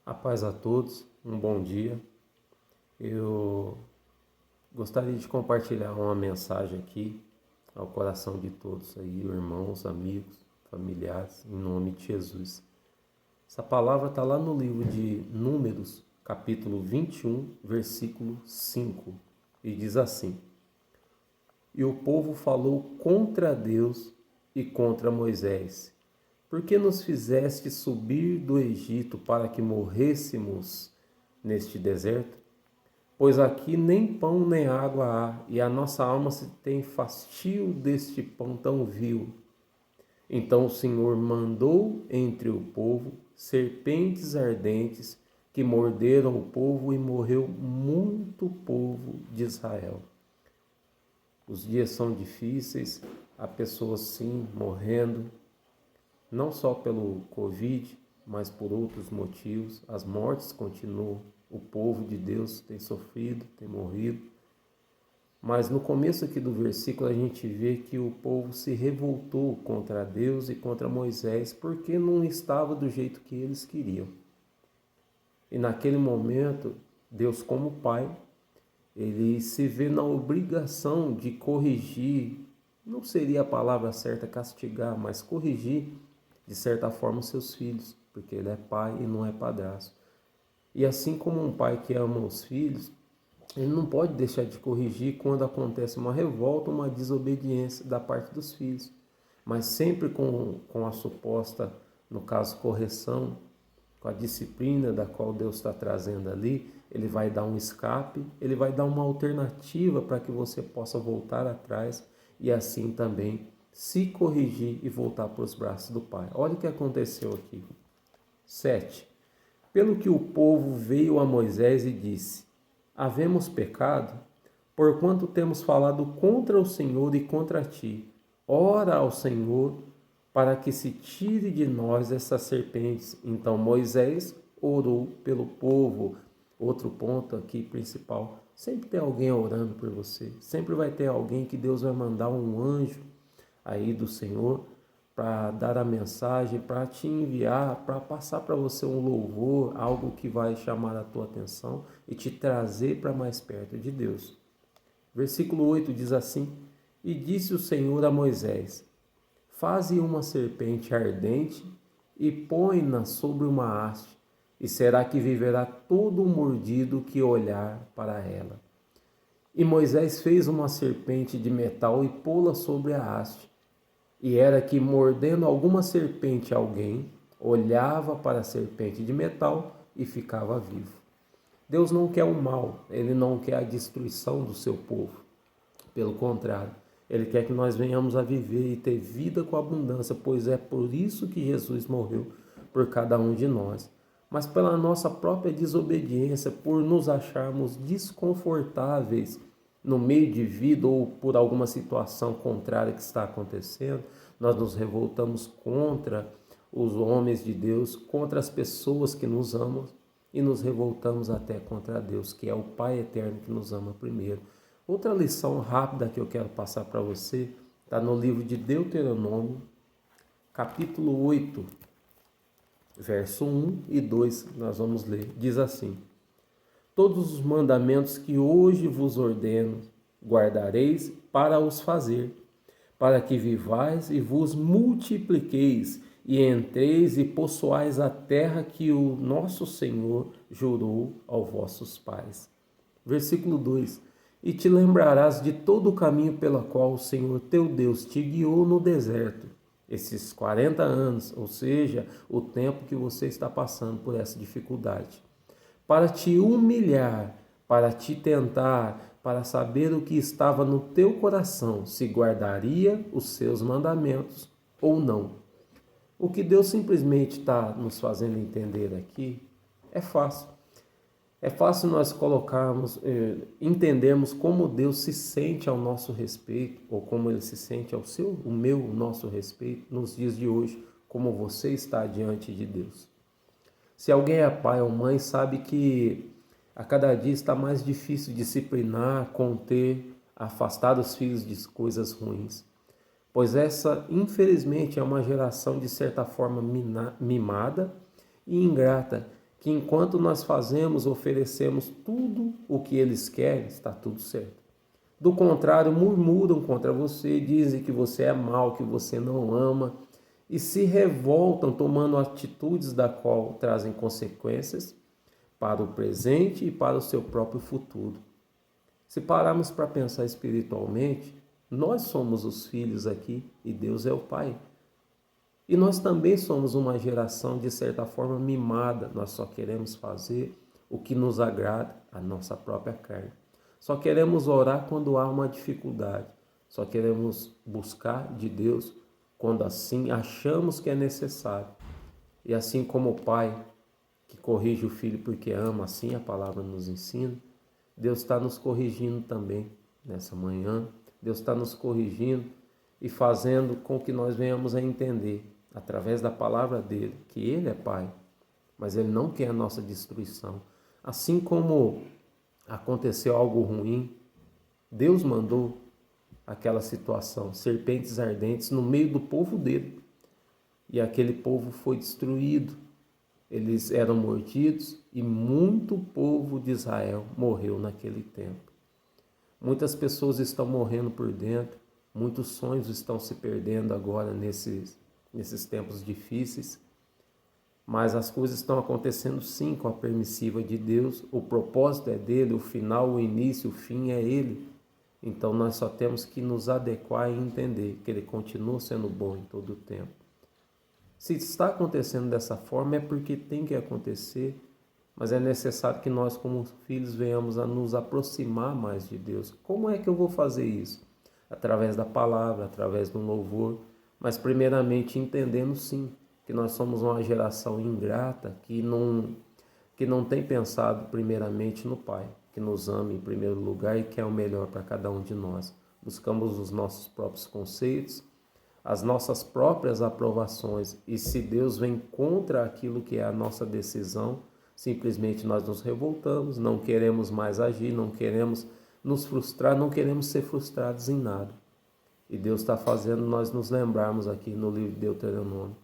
A paz a todos, um bom dia. Eu gostaria de compartilhar uma mensagem aqui ao coração de todos aí, irmãos, amigos, familiares, em nome de Jesus. Essa palavra está lá no livro de Números, capítulo 21, versículo 5, e diz assim: E o povo falou contra Deus e contra Moisés: Por que nos fizeste subir do Egito para que morrêssemos neste deserto? Pois aqui nem pão nem água há, e a nossa alma se tem fastio deste pão tão vil. Então o Senhor mandou entre o povo serpentes ardentes que morderam o povo e morreu muito povo de Israel. Os dias são difíceis, há pessoas sim morrendo, não só pelo Covid, mas por outros motivos. As mortes continuam, o povo de Deus tem sofrido, tem morrido. Mas no começo aqui do versículo a gente vê que o povo se revoltou contra Deus e contra Moisés porque não estava do jeito que eles queriam. E naquele momento, Deus como Pai, ele se vê na obrigação de corrigir, não seria a palavra certa castigar, mas corrigir de certa forma os seus filhos, porque ele é pai e não é padrasto. E assim como um pai que ama os filhos, ele não pode deixar de corrigir quando acontece uma revolta, uma desobediência da parte dos filhos, mas sempre com a suposta, no caso, correção, com a disciplina da qual Deus está trazendo ali, ele vai dar um escape, ele vai dar uma alternativa para que você possa voltar atrás e assim também se corrigir e voltar para os braços do Pai. Olha o que aconteceu aqui. 7. Pelo que o povo veio a Moisés e disse: Havemos pecado, porquanto temos falado contra o Senhor e contra ti. Ora ao Senhor para que se tire de nós essas serpentes. Então Moisés orou pelo povo. Outro ponto aqui principal: sempre tem alguém orando por você, sempre vai ter alguém que Deus vai mandar um anjo aí do Senhor para dar a mensagem, para te enviar, para passar para você um louvor, algo que vai chamar a tua atenção e te trazer para mais perto de Deus. Versículo 8 diz assim: E disse o Senhor a Moisés: Faze uma serpente ardente e põe-na sobre uma haste, e será que viverá todo mordido que olhar para ela. E Moisés fez uma serpente de metal e pô-la sobre a haste. E era que, mordendo alguma serpente alguém, olhava para a serpente de metal e ficava vivo. Deus não quer o mal, Ele não quer a destruição do seu povo. Pelo contrário, Ele quer que nós venhamos a viver e ter vida com abundância, pois é por isso que Jesus morreu por cada um de nós. Mas pela nossa própria desobediência, por nos acharmos desconfortáveis no meio de vida ou por alguma situação contrária que está acontecendo, nós nos revoltamos contra os homens de Deus, contra as pessoas que nos amam e nos revoltamos até contra Deus, que é o Pai eterno que nos ama primeiro. Outra lição rápida que eu quero passar para você está no livro de Deuteronômio, capítulo 8, verso 1 e 2, nós vamos ler. Diz assim: Todos os mandamentos que hoje vos ordeno, guardareis para os fazer, para que vivais e vos multipliqueis, e entreis e possuais a terra que o nosso Senhor jurou aos vossos pais. Versículo 2: E te lembrarás de todo o caminho pela qual o Senhor teu Deus te guiou no deserto, esses 40 anos, ou seja, o tempo que você está passando por essa dificuldade, para te humilhar, para te tentar, para saber o que estava no teu coração, se guardaria os seus mandamentos ou não. O que Deus simplesmente está nos fazendo entender aqui é fácil. É fácil nós colocarmos, entendermos como Deus se sente ao nosso respeito, ou como Ele se sente ao seu, o meu, o nosso respeito, nos dias de hoje, como você está diante de Deus. Se alguém é pai ou mãe, sabe que a cada dia está mais difícil disciplinar, conter, afastar os filhos de coisas ruins. Pois essa, infelizmente, é uma geração de certa forma mimada e ingrata, que enquanto nós fazemos, oferecemos tudo o que eles querem, está tudo certo. Do contrário, murmuram contra você, dizem que você é mau, que você não ama, e se revoltam tomando atitudes da qual trazem consequências para o presente e para o seu próprio futuro. Se pararmos para pensar espiritualmente, nós somos os filhos aqui e Deus é o Pai. E nós também somos uma geração, de certa forma, mimada. Nós só queremos fazer o que nos agrada, a nossa própria carne. Só queremos orar quando há uma dificuldade. Só queremos buscar de Deus quando assim achamos que é necessário. E assim como o pai que corrige o filho porque ama, assim a palavra nos ensina, Deus está nos corrigindo também nessa manhã. Deus está nos corrigindo e fazendo com que nós venhamos a entender, através da palavra dele, que ele é Pai, mas ele não quer a nossa destruição. Assim como aconteceu algo ruim, Deus mandou aquela situação, serpentes ardentes no meio do povo dele, e aquele povo foi destruído. Eles eram mordidos e muito povo de Israel morreu naquele tempo. Muitas pessoas estão morrendo por dentro, muitos sonhos estão se perdendo agora nesses tempos difíceis, mas as coisas estão acontecendo sim com a permissiva de Deus, o propósito é dele, o final, o início, o fim é ele. Então nós só temos que nos adequar e entender que ele continua sendo bom em todo o tempo. Se está acontecendo dessa forma é porque tem que acontecer, mas é necessário que nós como filhos venhamos a nos aproximar mais de Deus. Como é que eu vou fazer isso? Através da palavra, através do louvor, mas primeiramente entendendo sim que nós somos uma geração ingrata que não tem pensado primeiramente no Pai, que nos ama em primeiro lugar e quer o melhor para cada um de nós. Buscamos os nossos próprios conceitos, as nossas próprias aprovações, e se Deus vem contra aquilo que é a nossa decisão, simplesmente nós nos revoltamos, não queremos mais agir, não queremos nos frustrar, não queremos ser frustrados em nada. E Deus está fazendo nós nos lembrarmos aqui no livro de Deuteronômio,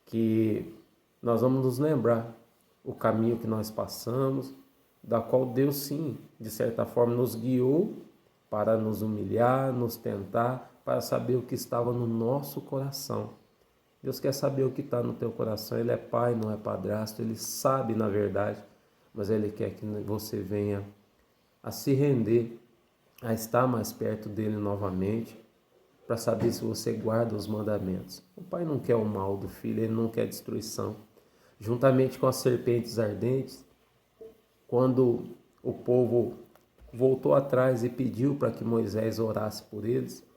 que nós vamos nos lembrar o caminho que nós passamos, da qual Deus sim, de certa forma, nos guiou para nos humilhar, nos tentar, para saber o que estava no nosso coração. Deus quer saber o que está no teu coração. Ele é pai, não é padrasto, ele sabe na verdade, mas ele quer que você venha a se render, a estar mais perto dele novamente, para saber se você guarda os mandamentos. O pai não quer o mal do filho, ele não quer destruição. Juntamente com as serpentes ardentes, quando o povo voltou atrás e pediu para que Moisés orasse por eles,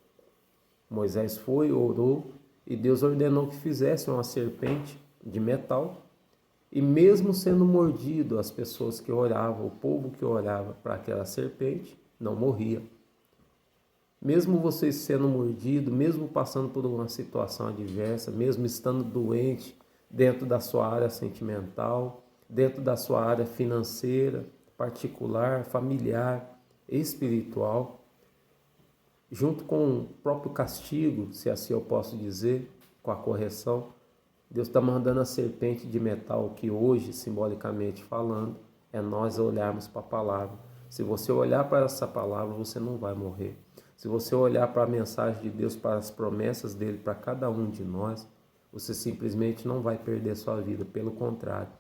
Moisés foi, orou, e Deus ordenou que fizessem uma serpente de metal, e mesmo sendo mordido, as pessoas que oravam, o povo que orava para aquela serpente, não morria. Mesmo você sendo mordido, mesmo passando por uma situação adversa, mesmo estando doente dentro da sua área sentimental, dentro da sua área financeira, particular, familiar, espiritual, junto com o próprio castigo, se assim eu posso dizer, com a correção, Deus está mandando a serpente de metal, que hoje, simbolicamente falando, é nós olharmos para a palavra. Se você olhar para essa palavra, você não vai morrer. Se você olhar para a mensagem de Deus, para as promessas dele para cada um de nós, você simplesmente não vai perder sua vida. Pelo contrário,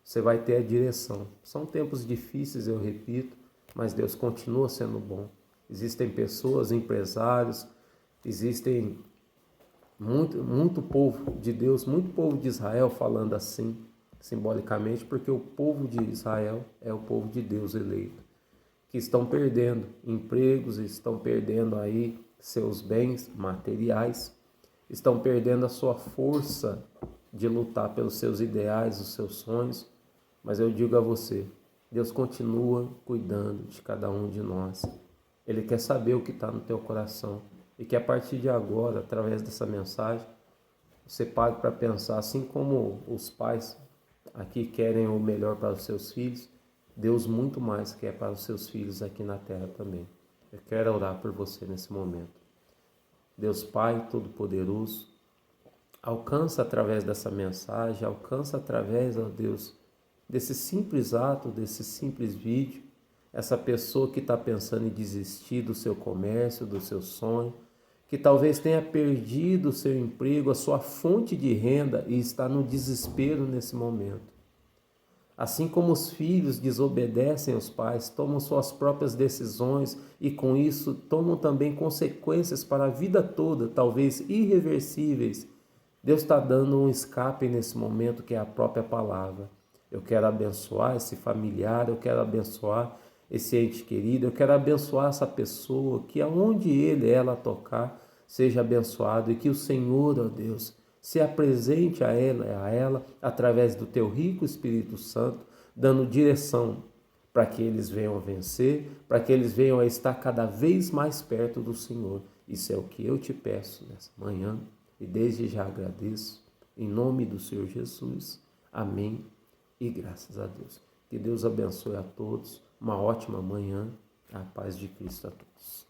você vai ter a direção. São tempos difíceis, eu repito, mas Deus continua sendo bom. Existem pessoas, empresários, existem muito povo de Deus, muito povo de Israel falando assim, simbolicamente, porque o povo de Israel é o povo de Deus eleito, que estão perdendo empregos, estão perdendo aí seus bens materiais, estão perdendo a sua força de lutar pelos seus ideais, os seus sonhos, mas eu digo a você, Deus continua cuidando de cada um de nós. Ele quer saber o que está no teu coração e que a partir de agora, através dessa mensagem, você pare para pensar, assim como os pais aqui querem o melhor para os seus filhos, Deus muito mais quer para os seus filhos aqui na terra também. Eu quero orar por você nesse momento. Deus Pai Todo-Poderoso, alcança através dessa mensagem, alcança através, ó Deus, desse simples ato, desse simples vídeo, essa pessoa que está pensando em desistir do seu comércio, do seu sonho, que talvez tenha perdido o seu emprego, a sua fonte de renda e está no desespero nesse momento. Assim como os filhos desobedecem aos pais, tomam suas próprias decisões e com isso tomam também consequências para a vida toda, talvez irreversíveis, Deus está dando um escape nesse momento que é a própria palavra. Eu quero abençoar esse familiar, eu quero abençoar esse ente querido, eu quero abençoar essa pessoa, que aonde ele, ela tocar, seja abençoado e que o Senhor, ó Deus, se apresente a ela através do teu rico Espírito Santo, dando direção para que eles venham a vencer, para que eles venham a estar cada vez mais perto do Senhor. Isso é o que eu te peço nessa manhã e desde já agradeço, em nome do Senhor Jesus. Amém e graças a Deus. Que Deus abençoe a todos, uma ótima manhã, a paz de Cristo a todos.